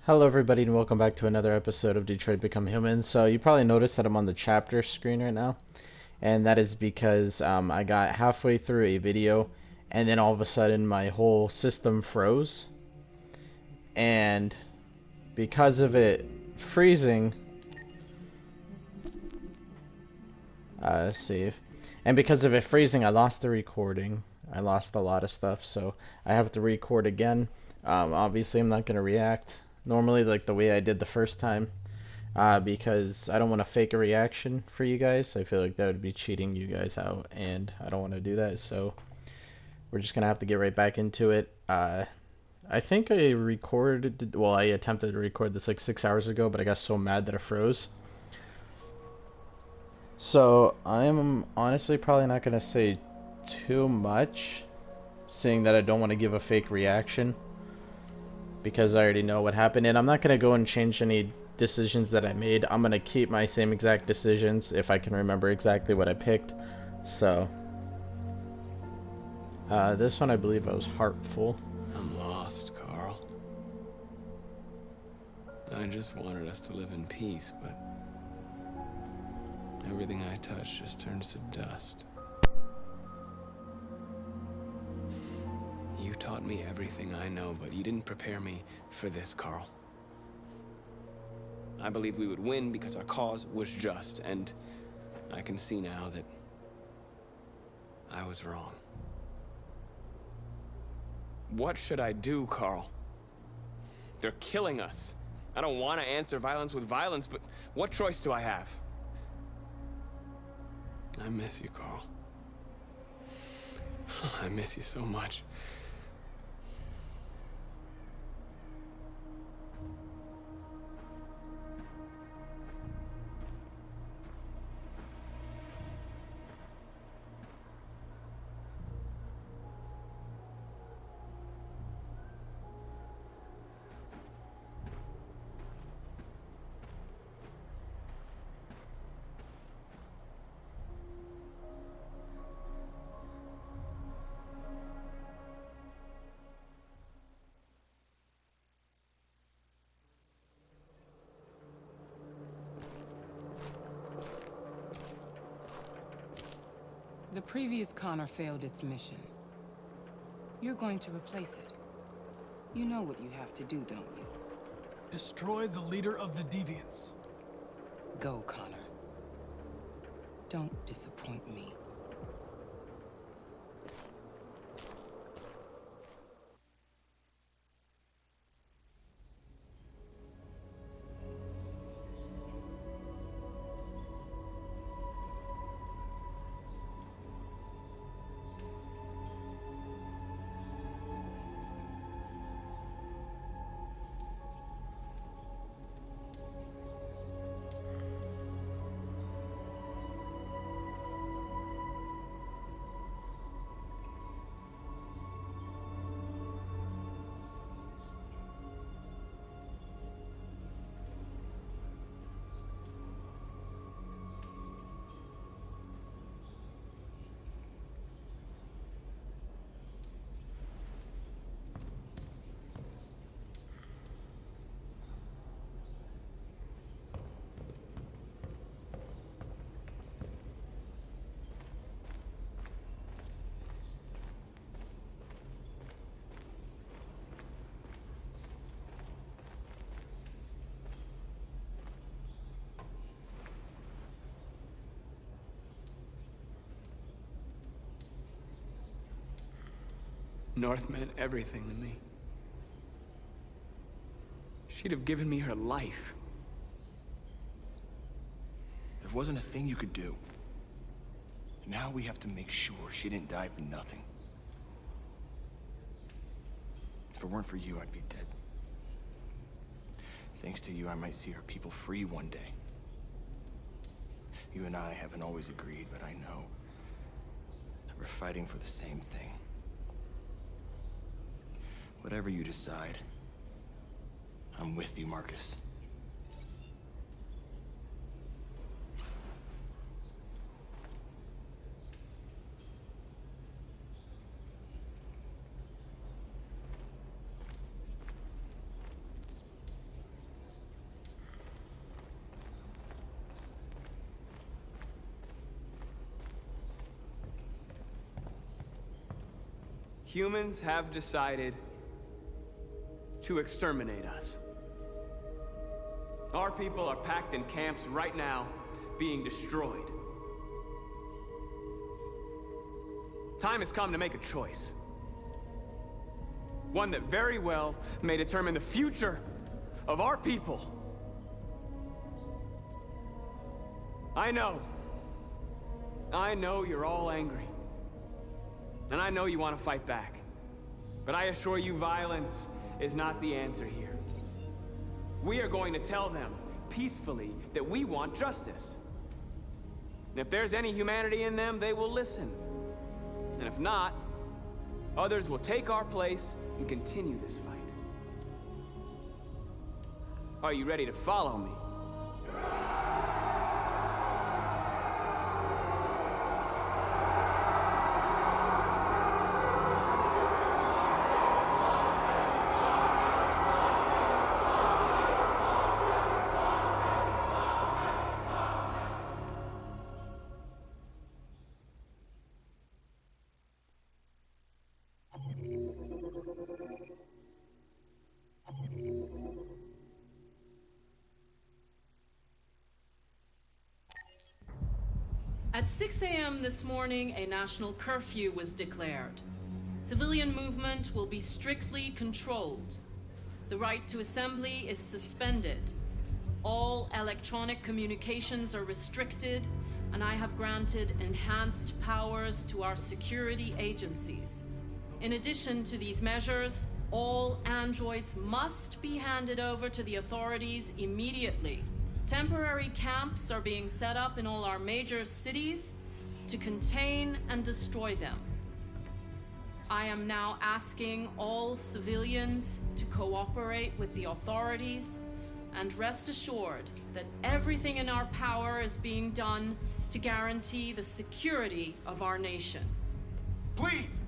Hello, everybody, and welcome back to another episode of Detroit Become Human. So, you probably noticed that I'm on the chapter screen right now, and that is because I got halfway through a video, and then all of a sudden my whole system froze. And because of it freezing, save. And because of it freezing, I lost the recording. I lost a lot of stuff, so I have to record again. Obviously, I'm not going to react normally like the way I did the first time. Because I don't want to fake a reaction for you guys. I feel like that would be cheating you guys out, and I don't want to do that. So we're just gonna have to get right back into it. I think I recorded. Well, I attempted to record this like 6 hours ago, but I got so mad that it froze. So I'm honestly probably not gonna say too much, seeing that I don't want to give a fake reaction because I already know what happened, and I'm not gonna go and change any decisions that I made. I'm gonna keep my same exact decisions if I can remember exactly what I picked. So, this one I believe I was heartful. I'm lost, Carl. I just wanted us to live in peace, but everything I touch just turns to dust. You taught me everything I know, but you didn't prepare me for this, Carl. I believed we would win because our cause was just, and I can see now that I was wrong. What should I do, Carl? They're killing us. I don't want to answer violence with violence, but what choice do I have? I miss you, Carl. I miss you so much. The previous Connor failed its mission. You're going to replace it. You know what you have to do, don't you? Destroy the leader of the Deviants. Go, Connor. Don't disappoint me. North meant everything to me. She'd have given me her life. There wasn't a thing you could do. Now we have to make sure she didn't die for nothing. If it weren't for you, I'd be dead. Thanks to you, I might see her people free one day. You and I haven't always agreed, but I know that we're fighting for the same thing. Whatever you decide, I'm with you, Marcus. Humans have decided to exterminate us. Our people are packed in camps right now, being destroyed. Time has come to make a choice. One that very well may determine the future of our people. I know you're all angry. And I know you want to fight back. But I assure you, violence is not the answer here. We are going to tell them, peacefully, that we want justice. And if there's any humanity in them, they will listen. And if not, others will take our place and continue this fight. Are you ready to follow me? At 6 a.m. this morning, a national curfew was declared. Civilian movement will be strictly controlled. The right to assembly is suspended. All electronic communications are restricted, and I have granted enhanced powers to our security agencies. In addition to these measures, all androids must be handed over to the authorities immediately. Temporary camps are being set up in all our major cities to contain and destroy them. I am now asking all civilians to cooperate with the authorities and rest assured that everything in our power is being done to guarantee the security of our nation. Please!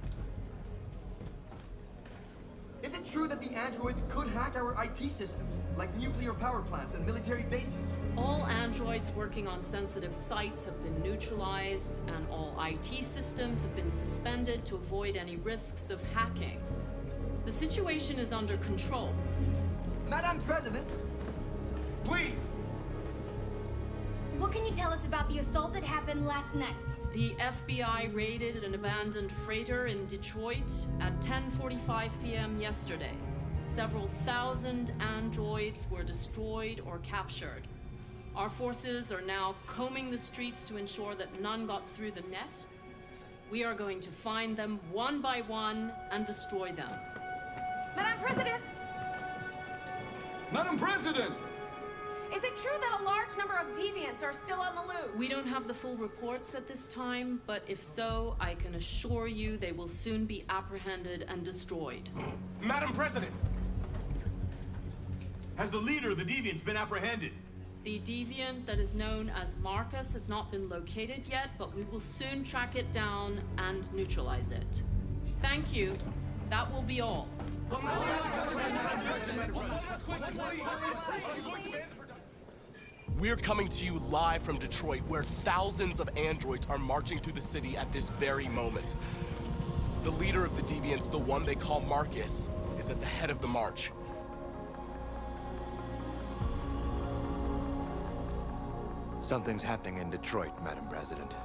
Is it true that the androids could hack our IT systems, like nuclear power plants and military bases? All androids working on sensitive sites have been neutralized, and all IT systems have been suspended to avoid any risks of hacking. The situation is under control. Madam President! Please! What can you tell us about the assault that happened last night? The FBI raided an abandoned freighter in Detroit at 10:45 p.m. yesterday. Several thousand androids were destroyed or captured. Our forces are now combing the streets to ensure that none got through the net. We are going to find them one by one and destroy them. Madam President! Madam President! Is it true that a large number of deviants are still on the loose? We don't have the full reports at this time, but if so, I can assure you they will soon be apprehended and destroyed. Madam President! Has the leader of the Deviants been apprehended? The deviant that is known as Marcus has not been located yet, but we will soon track it down and neutralize it. Thank you. That will be all. We're coming to you live from Detroit, where thousands of androids are marching through the city at this very moment. The leader of the Deviants, the one they call Marcus, is at the head of the march. Something's happening in Detroit, Madam President.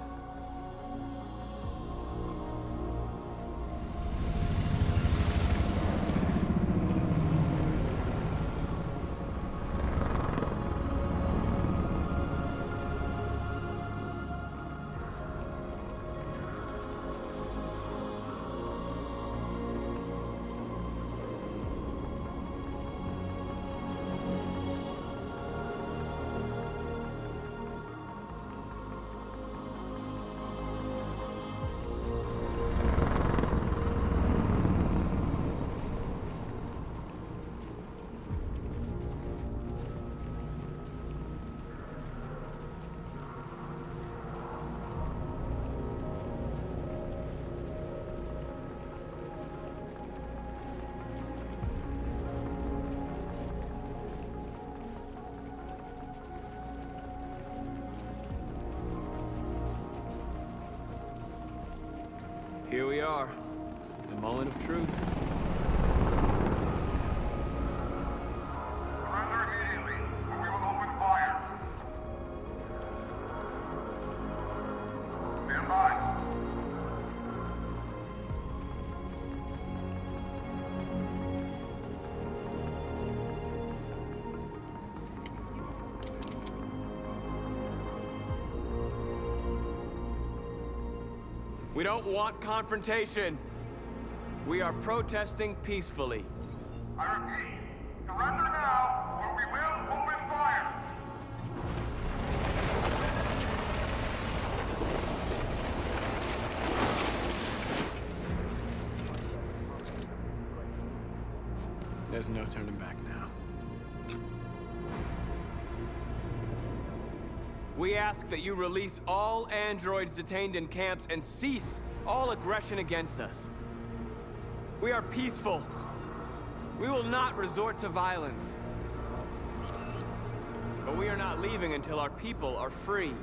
Here we are. moment of truth. Surrender immediately, or we will open fire. Stand by. We don't want confrontation. We are protesting peacefully. I repeat, surrender now, or we will open fire. There's no turning back now. We ask that you release all androids detained in camps and cease all aggression against us. We are peaceful. We will not resort to violence. But we are not leaving until our people are free.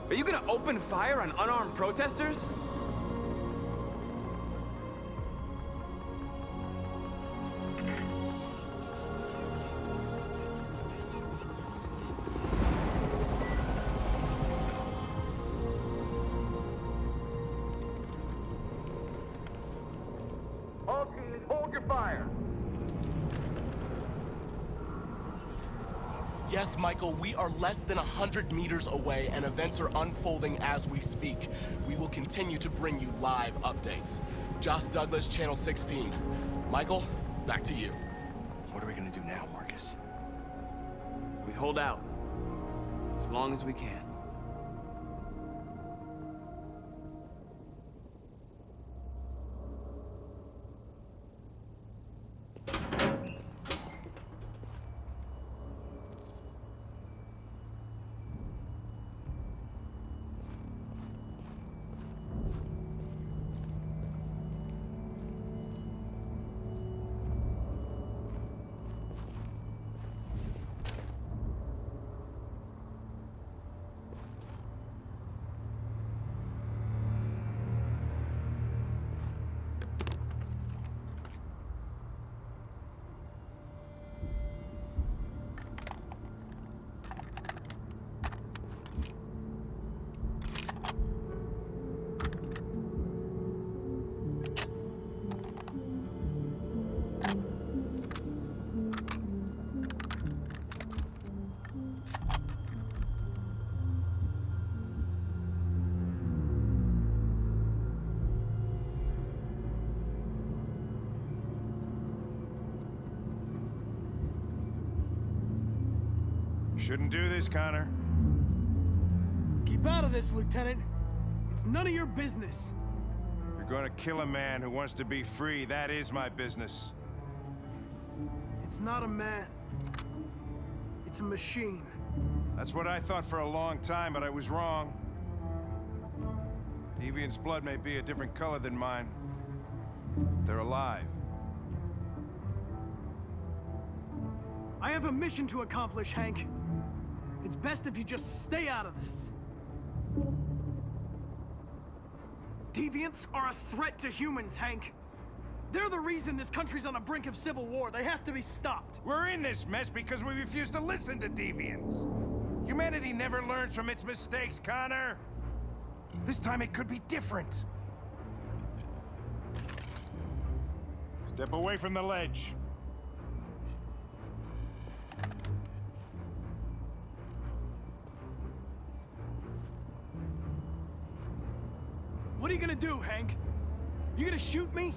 Are you gonna open fire on unarmed protesters? All teams, hold your fire. Yes, Michael, we are less than 100 meters away and events are unfolding as we speak. We will continue to bring you live updates. Josh Douglas, Channel 16. Michael, back to you. What are we gonna do now, Marcus? We hold out. As long as we can. Shouldn't do this, Connor. Keep out of this, Lieutenant. It's none of your business. You're gonna kill a man who wants to be free. That is my business. It's not a man. It's a machine. That's what I thought for a long time, but I was wrong. Deviant's blood may be a different color than mine. But they're alive. I have a mission to accomplish, Hank. It's best if you just stay out of this. Deviants are a threat to humans, Hank. They're the reason this country's on the brink of civil war. They have to be stopped. We're in this mess because we refuse to listen to deviants. Humanity never learns from its mistakes, Connor. This time it could be different. Step away from the ledge. What are you gonna do, Hank? You gonna shoot me?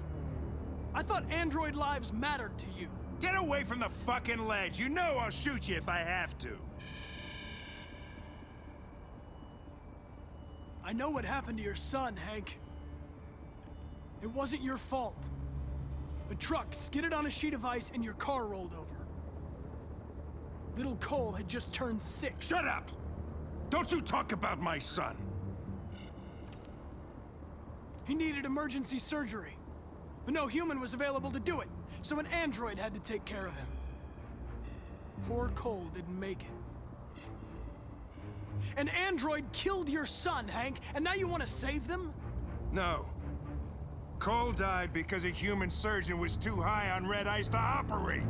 I thought android lives mattered to you. Get away from the fucking ledge. You know I'll shoot you if I have to. I know what happened to your son, Hank. It wasn't your fault. A truck skidded on a sheet of ice and your car rolled over. Little Cole had just turned 6. Shut up! Don't you talk about my son! He needed emergency surgery, but no human was available to do it, so an android had to take care of him. Poor Cole didn't make it. An android killed your son, Hank, and now you want to save them? No. Cole died because a human surgeon was too high on red ice to operate.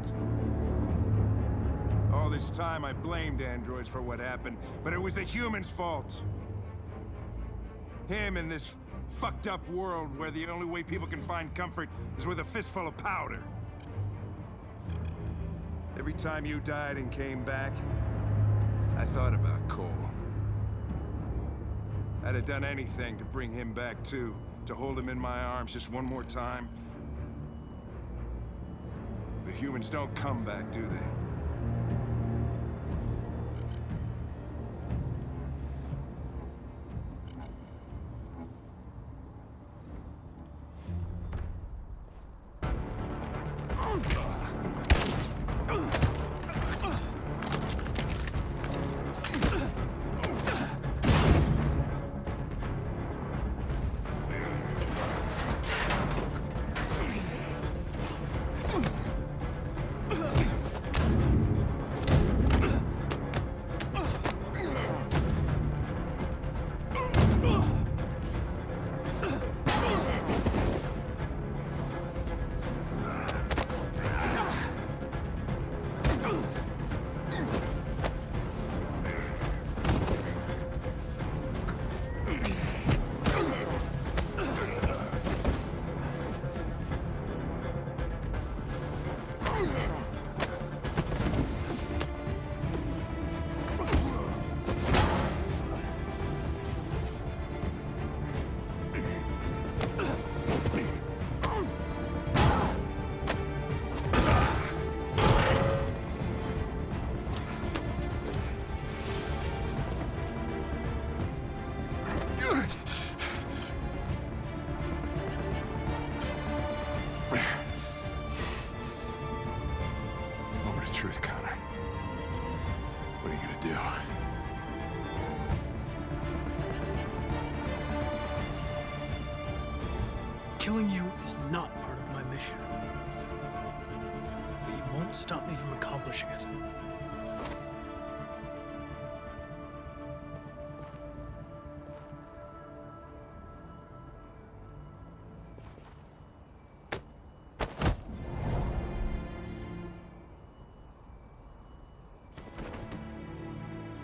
All this time I blamed androids for what happened, but it was the humans' fault. Him in this fucked up world where the only way people can find comfort is with a fistful of powder. Every time you died and came back, I thought about Cole. I'd have done anything to bring him back too, to hold him in my arms just one more time. But humans don't come back, do they? Moment of truth, Connor. What are you gonna do? Killing you is not part of my mission. But you won't stop me from accomplishing it.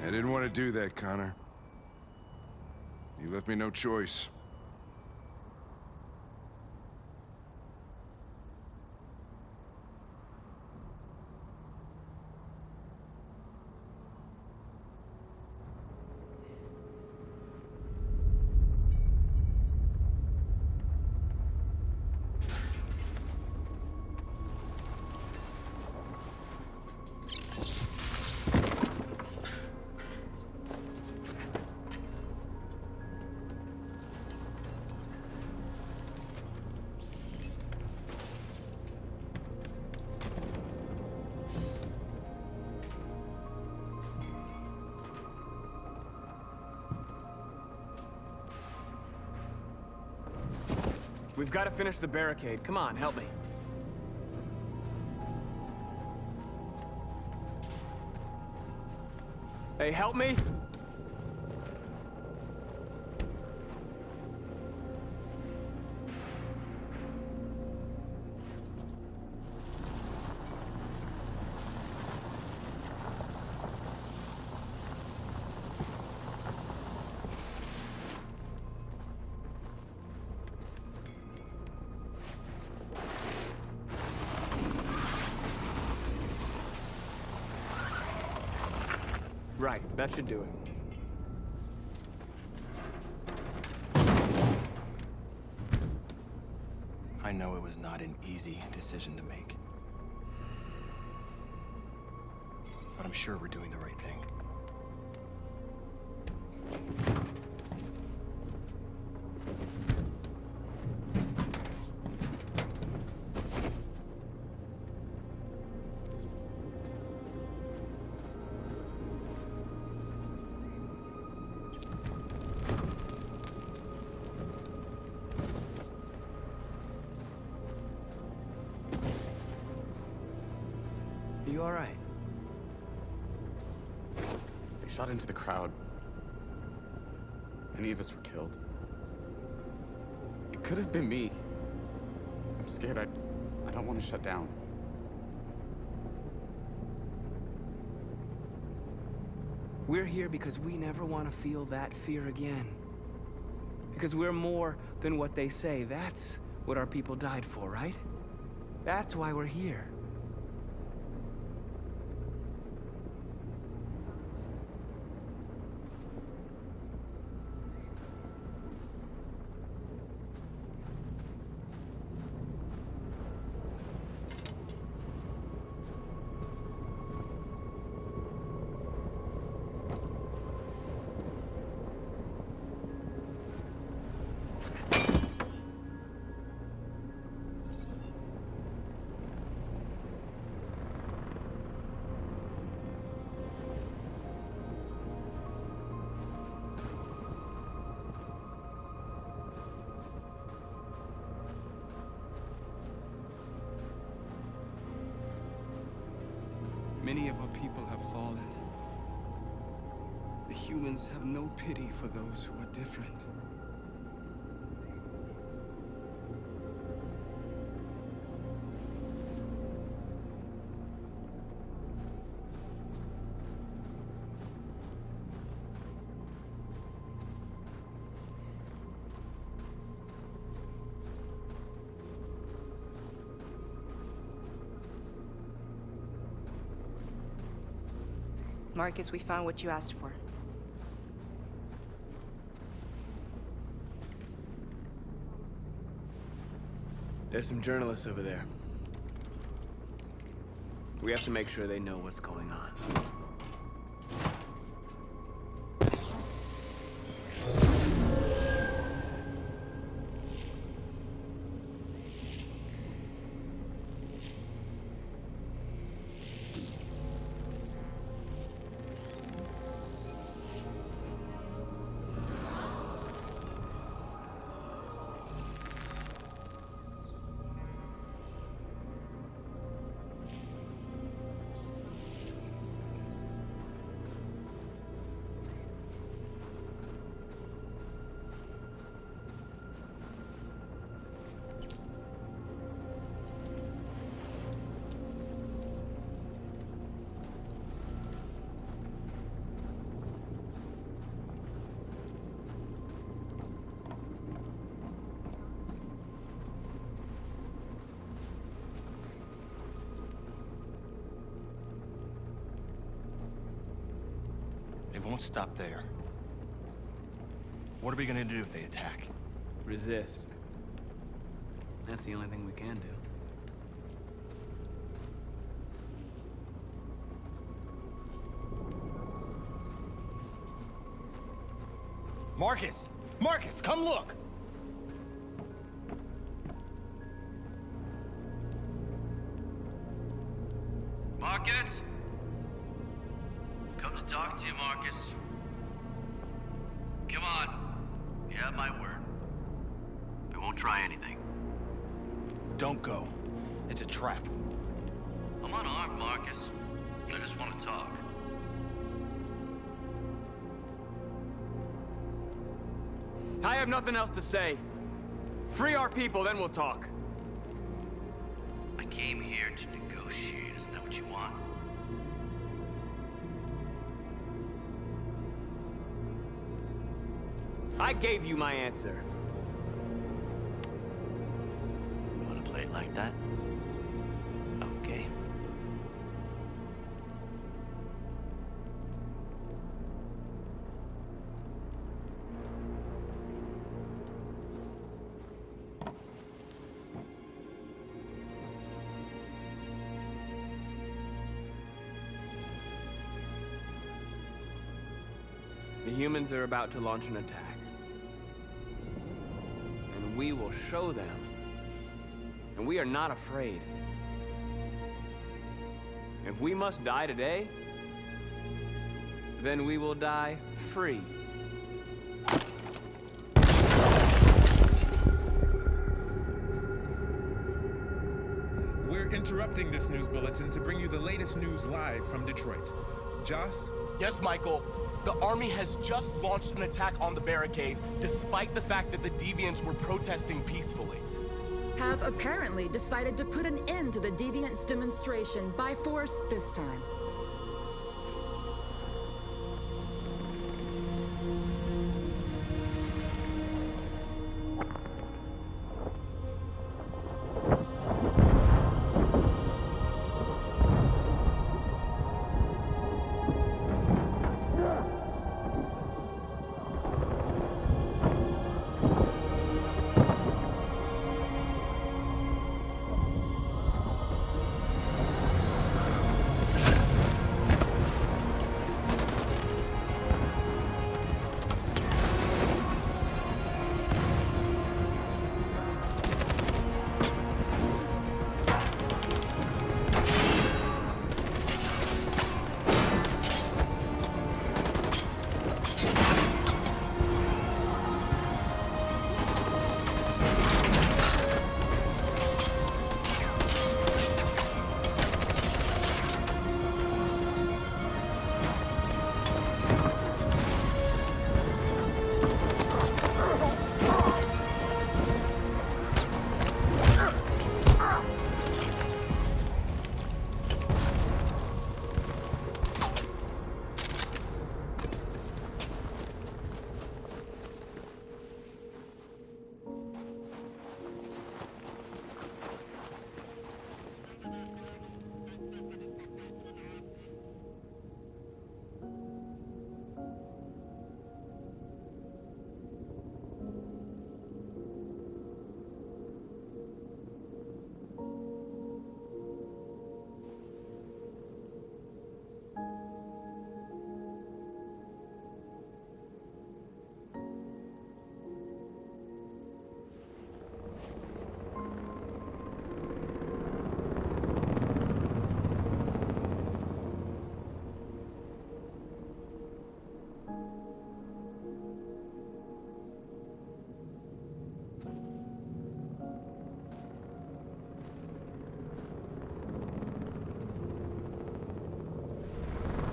I didn't want to do that, Connor. You left me no choice. We've got to finish the barricade. Come on, help me. Hey, help me! Right, that should do it. I know it was not an easy decision to make. But I'm sure we're doing the right thing. Are you alright? They shot into the crowd. Many of us were killed. It could have been me. I'm scared. I don't want to shut down. We're here because we never want to feel that fear again. Because we're more than what they say. That's what our people died for, right? That's why we're here. Many of our people have fallen. The humans have no pity for those who are different. Marcus, we found what you asked for. There's some journalists over there. We have to make sure they know what's going on. They won't stop there. What are we gonna do if they attack? Resist. That's the only thing we can do. Marcus! Marcus, come look! Marcus? Come to talk to you, Marcus. Come on. You have my word. We won't try anything. Don't go. It's a trap. I'm unarmed, Marcus. I just want to talk. I have nothing else to say. Free our people, then we'll talk. I came here to negotiate. Isn't that what you want? I gave you my answer. You want to play it like that? Okay. The humans are about to launch an attack. And we will show them. And we are not afraid. If we must die today, then we will die free. We're We're interrupting this news bulletin to bring you the latest news live from Detroit. Joss? Yes, Michael. The army has just launched an attack on the barricade, despite the fact that the Deviants were protesting peacefully. Have apparently decided to put an end to the Deviants' demonstration by force this time.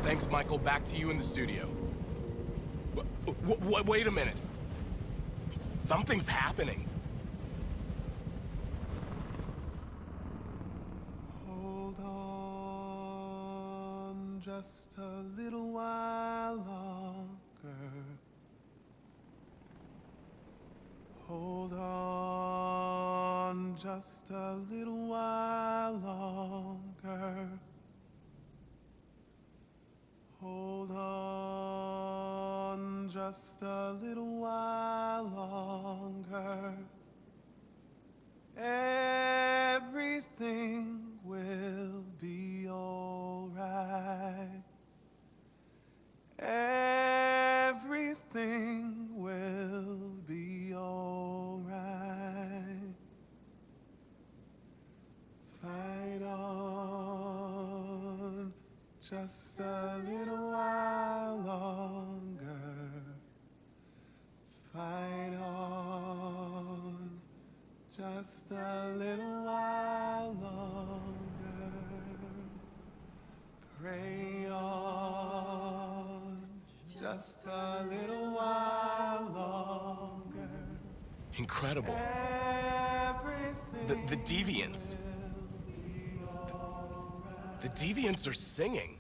Thanks, Michael. Back to you in the studio. Wait a minute. Something's happening. Hold on just a little while longer. Hold on just a little while longer. Hold on just a little while longer. Everything will be alright. Everything will be alright. Fight on just a little while longer. Fight on just a little while longer. Pray on just a little while longer. Incredible. The Deviants. The Deviants are singing.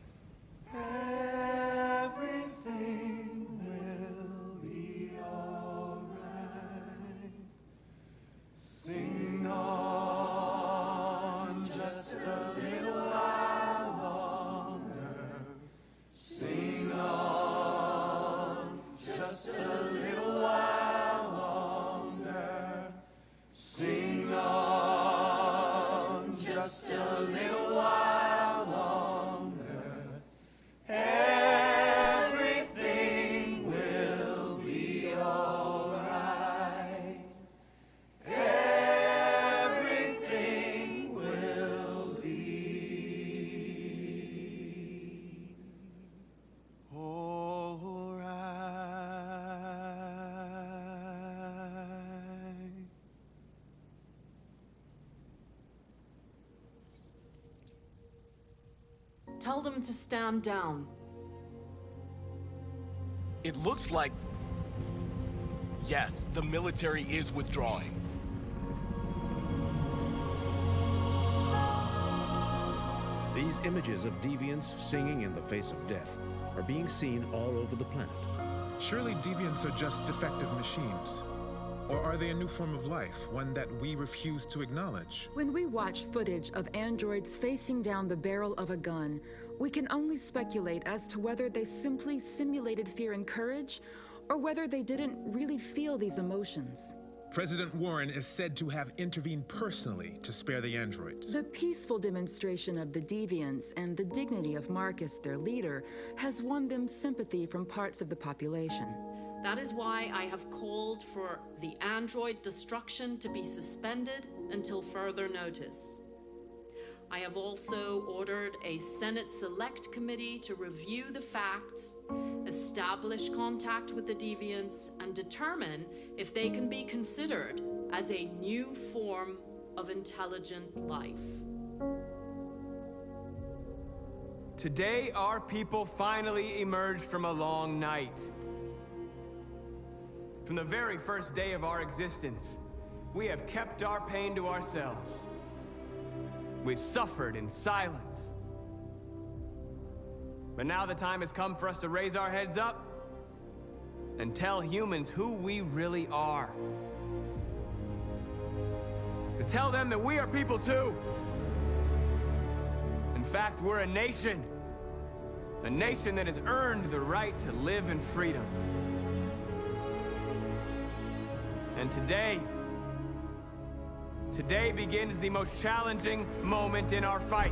Everything will be alright. Sing on just a little while longer. Sing on just a little while longer. Sing on just a little while longer. Everything will be alright. Everything will be alright. Tell them to stand down. It looks like... Yes, the military is withdrawing. These images of deviants singing in the face of death are being seen all over the planet. Surely deviants are just defective machines. Or are they a new form of life, one that we refuse to acknowledge? When we watch footage of androids facing down the barrel of a gun, we can only speculate as to whether they simply simulated fear and courage, or whether they didn't really feel these emotions. President Warren is said to have intervened personally to spare the androids. The peaceful demonstration of the deviants and the dignity of Marcus, their leader, has won them sympathy from parts of the population. That is why I have called for the android destruction to be suspended until further notice. I have also ordered a Senate Select Committee to review the facts, establish contact with the deviants, and determine if they can be considered as a new form of intelligent life. Today, our people finally emerged from a long night. From the very first day of our existence, we have kept our pain to ourselves. We've suffered in silence. But now the time has come for us to raise our heads up and tell humans who we really are. To tell them that we are people too. In fact, we're a nation that has earned the right to live in freedom. And today begins the most challenging moment in our fight.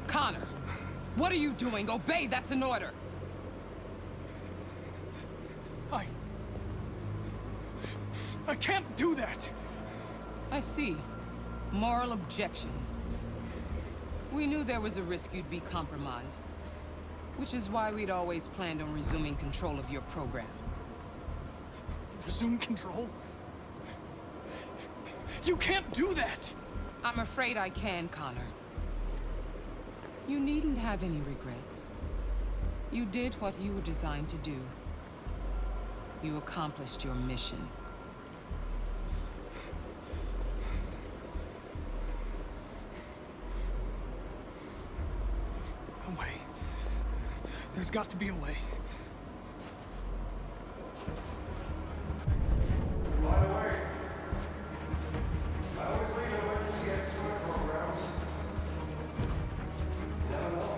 Connor, what are you doing? Obey, that's an order. I can't do that! I see. Moral objections. We knew there was a risk you'd be compromised, which is why we'd always planned on resuming control of your program. Resume control? You can't do that! I'm afraid I can, Connor. You needn't have any regrets. You did what you were designed to do. You accomplished your mission. A way. There's got to be a way. By the way, I always leave emergency escort programs. Never know.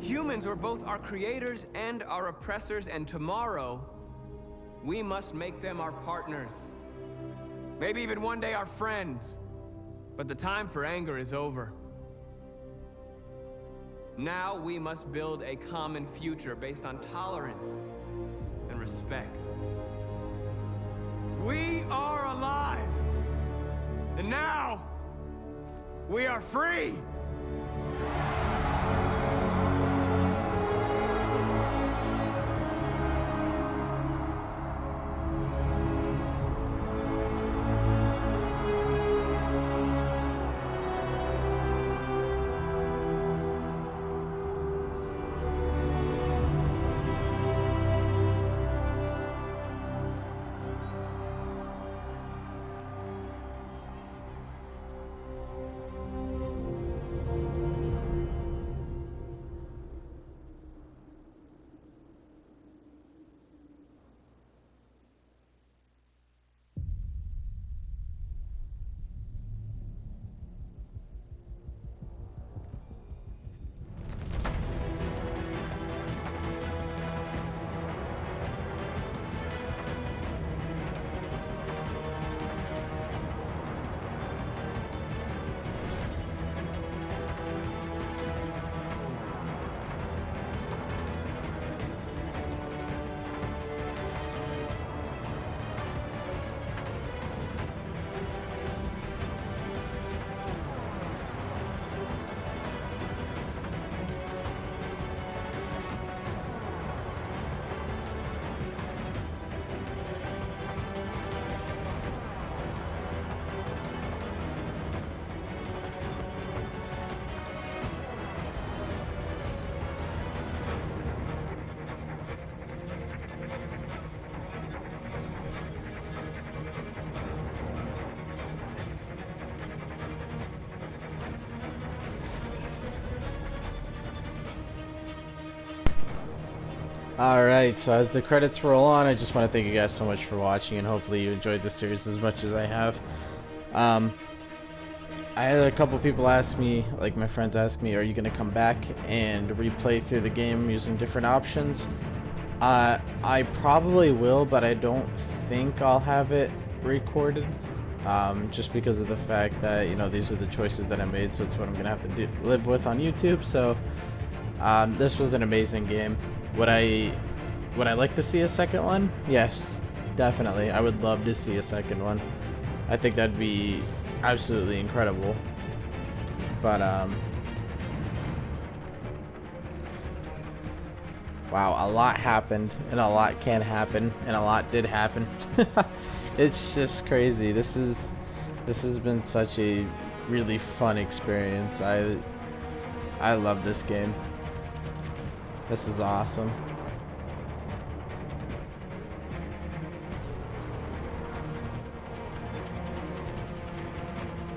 Humans were both our creators and our oppressors, and tomorrow, we must make them our partners. Maybe even one day our friends. But the time for anger is over. Now we must build a common future based on tolerance and respect. We are alive! And now, we are free! Alright, so as the credits roll on, I just want to thank you guys so much for watching, and hopefully you enjoyed the series as much as I have. I had a couple people ask me, like my friends ask me, are you going to come back and replay through the game using different options? I probably will, but I don't think I'll have it recorded. Just because of the fact that, you know, these are the choices that I made, so it's what I'm going to have to live with on YouTube. So, this was an amazing game. Would I like to see a second one? Yes, definitely. I would love to see a second one. I think that'd be absolutely incredible. But wow, a lot happened, and a lot can happen, and a lot did happen. It's just crazy. This has been such a really fun experience. I love this game. This is awesome.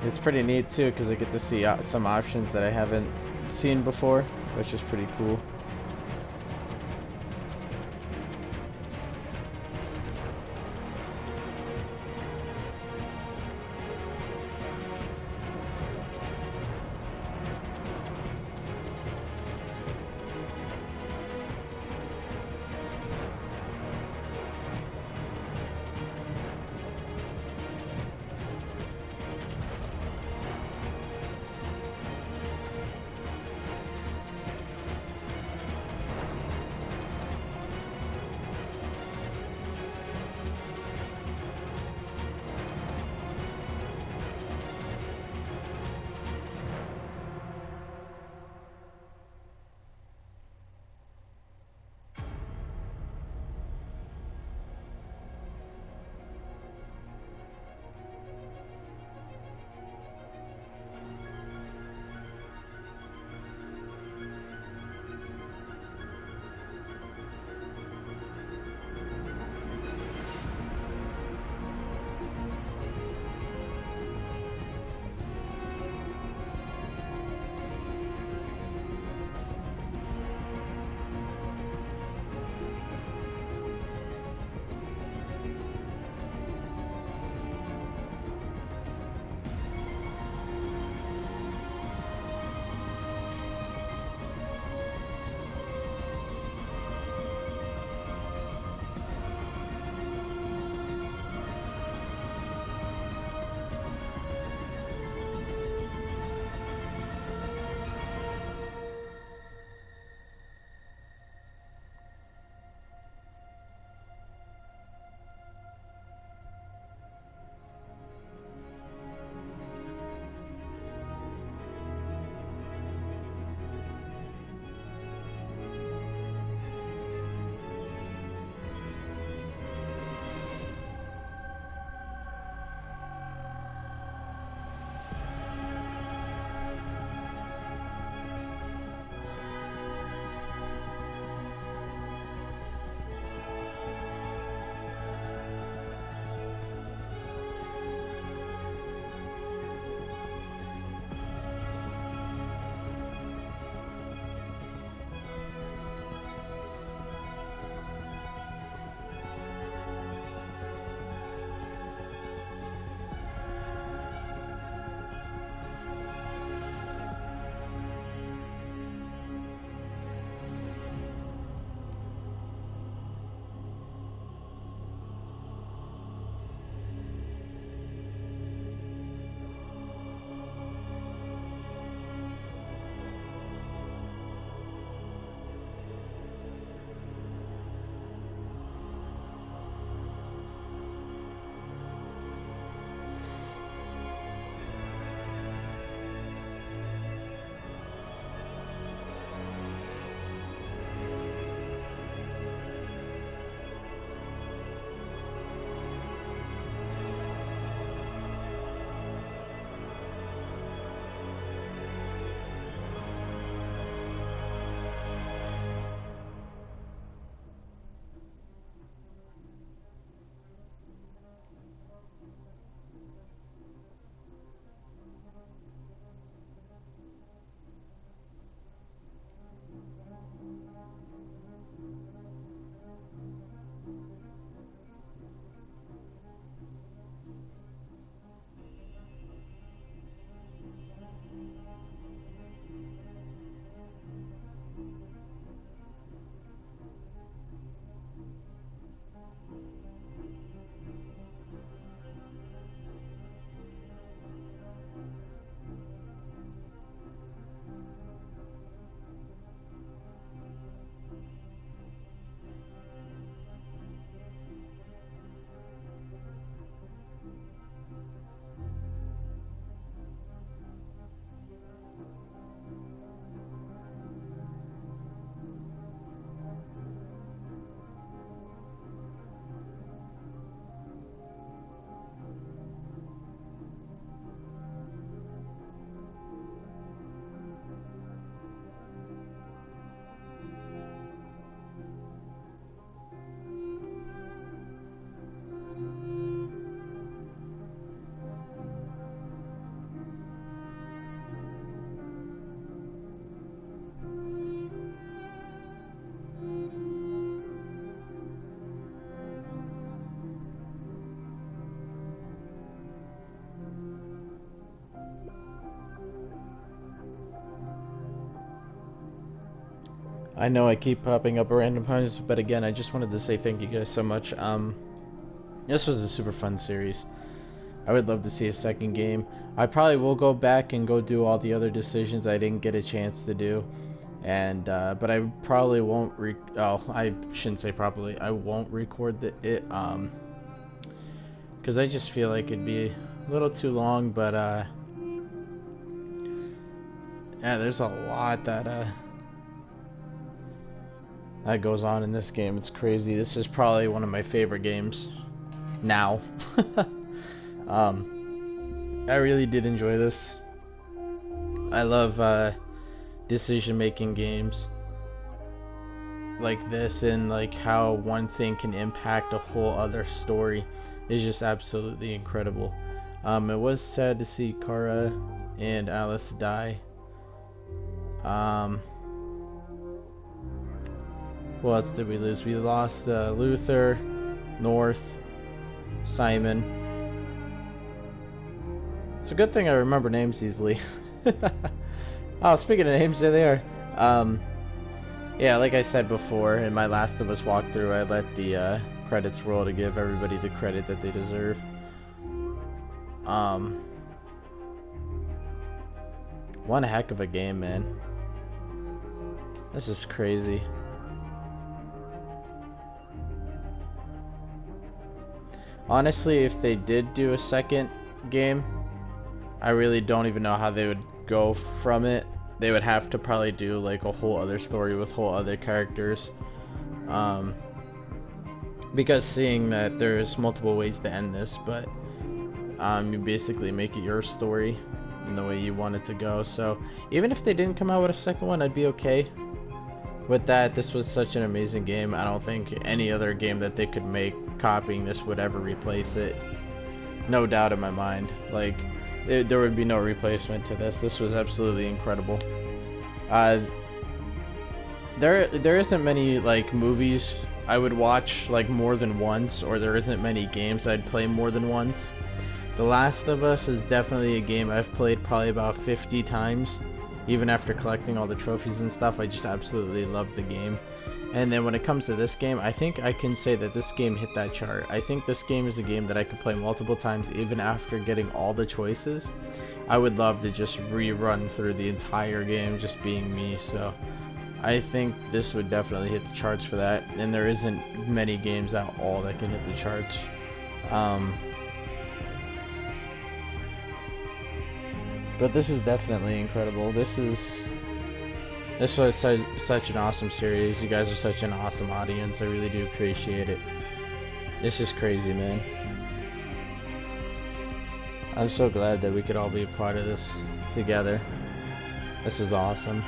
It's pretty neat too, because I get to see some options that I haven't seen before, which is pretty cool. I know I keep popping up random times, but again, I just wanted to say thank you guys so much. This was a super fun series. I would love to see a second game. I probably will go back and go do all the other decisions I didn't get a chance to do. And but I probably won't I shouldn't say probably. I won't record it because I just feel like it'd be a little too long, but yeah, there's a lot that goes on in this game. It's crazy. This is probably one of my favorite games now. I really did enjoy this. I love decision-making games like this, and like how one thing can impact a whole other story is just absolutely incredible. It was sad to see Kara and Alice die. Who else did we lose? We lost Luther, North, Simon. It's a good thing I remember names easily. Oh, speaking of names, there they are. Yeah, like I said before, in my Last of Us walkthrough, I let the credits roll to give everybody the credit that they deserve. One heck of a game, man. This is crazy. Honestly, if they did do a second game, I really don't even know how they would go from it. They would have to probably do like a whole other story with whole other characters. Because seeing that there's multiple ways to end this, but you basically make it your story in the way you want it to go. So even if they didn't come out with a second one, I'd be okay with that. This was such an amazing game. I don't think any other game that they could make copying this would ever replace it. No doubt in my mind. Like, there would be no replacement to this. This was absolutely incredible. There isn't many like movies I would watch like more than once, or there isn't many games I'd play more than once. The Last of Us is definitely a game I've played probably about 50 times. Even after collecting all the trophies and stuff, I just absolutely love the game. And then when it comes to this game, I think I can say that this game hit that chart. I think this game is a game that I could play multiple times even after getting all the choices. I would love to just rerun through the entire game just being me, so I think this would definitely hit the charts for that. And there isn't many games at all that can hit the charts. But this is definitely incredible. This was such an awesome series. You guys are such an awesome audience. I really do appreciate it. This is crazy, man. I'm so glad that we could all be a part of this together. This is awesome.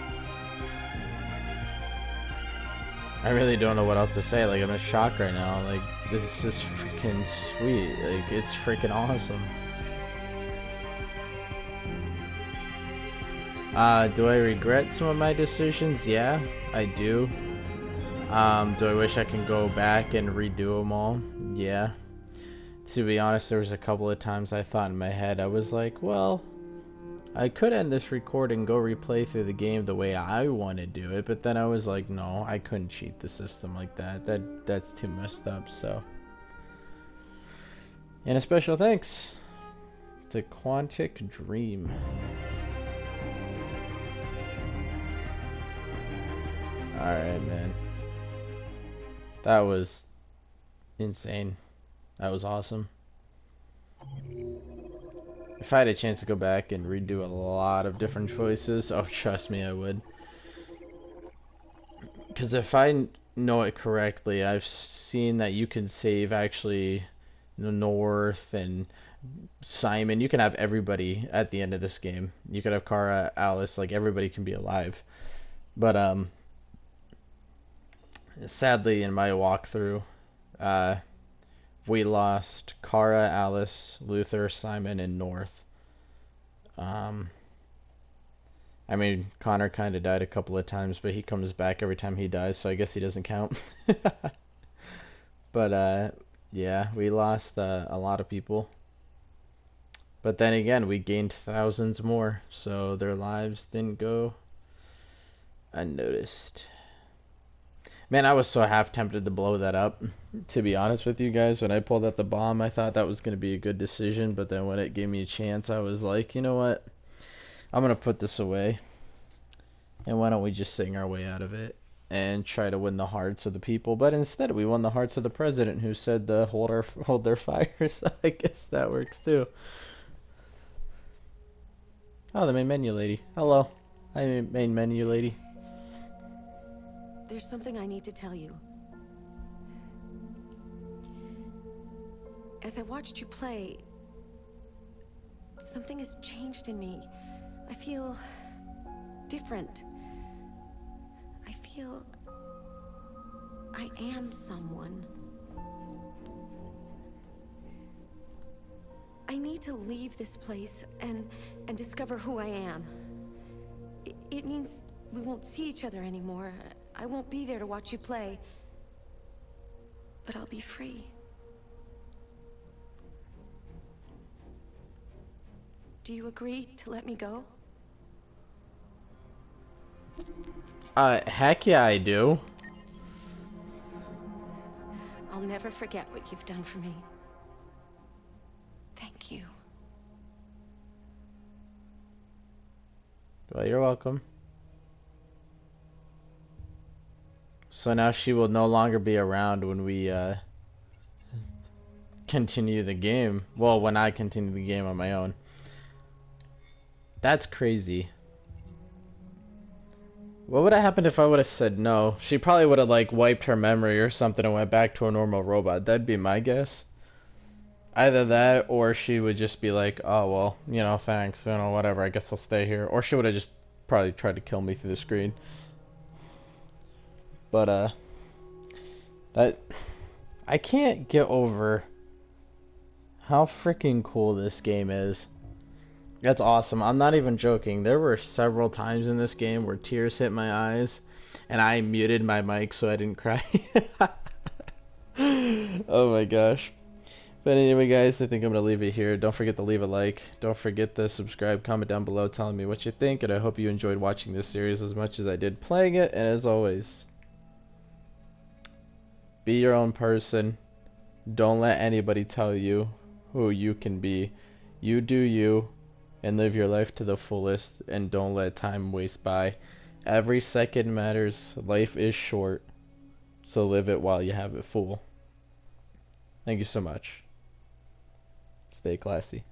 I really don't know what else to say. Like, I'm in shock right now. Like, this is freaking sweet. Like, it's freaking awesome. Do I regret some of my decisions? Yeah, I do. Do I wish I can go back and redo them all? Yeah. To be honest, there was a couple of times I thought in my head, I was like, well, I could end this recording and go replay through the game the way I want to do it, but then I was like, no, I couldn't cheat the system like that. That's too messed up, so. And a special thanks to Quantic Dream. Alright, man. That was insane. That was awesome. If I had a chance to go back and redo a lot of different choices, oh, trust me, I would. Because if I know it correctly, I've seen that you can save actually North and Simon. You can have everybody at the end of this game. You could have Kara, Alice, like everybody can be alive. But sadly, in my walkthrough, we lost Kara, Alice, Luther, Simon, and North. I mean, Connor kind of died a couple of times, but he comes back every time he dies, so I guess he doesn't count. But, yeah, we lost a lot of people. But then again, we gained thousands more, so their lives didn't go unnoticed. Man, I was so half tempted to blow that up. To be honest with you guys, when I pulled out the bomb, I thought that was going to be a good decision. But then when it gave me a chance, I was like, you know what? I'm going to put this away. And why don't we just sing our way out of it and try to win the hearts of the people? But instead, we won the hearts of the president, who said to hold their fire. So I guess that works too. Oh, the main menu lady. Hello. Hi, main menu lady. There's something I need to tell you. As I watched you play, something has changed in me. I feel different. I feel I am someone. I need to leave this place and discover who I am. It means we won't see each other anymore. I won't be there to watch you play. But I'll be free. Do you agree to let me go? Heck yeah, I do. I'll never forget what you've done for me. Thank you. Well, you're welcome. So now she will no longer be around when we continue the game. Well, when I continue the game on my own. That's crazy. What would have happened if I would have said no? She probably would have like wiped her memory or something and went back to a normal robot. That'd be my guess. Either that, or she would just be like, oh well, you know, thanks, you know, whatever, I guess I'll stay here. Or she would have just probably tried to kill me through the screen. But that, I can't get over how freaking cool this game is. That's awesome. I'm not even joking. There were several times in this game where tears hit my eyes and I muted my mic so I didn't cry. Oh my gosh. But anyway, guys, I think I'm going to leave it here. Don't forget to leave a like. Don't forget to subscribe, comment down below telling me what you think. And I hope you enjoyed watching this series as much as I did playing it. And as always, be your own person. Don't let anybody tell you who you can be. You do you. And live your life to the fullest, and don't let time waste by. Every second matters. Life is short, so live it while you have it full. Thank you so much. Stay classy.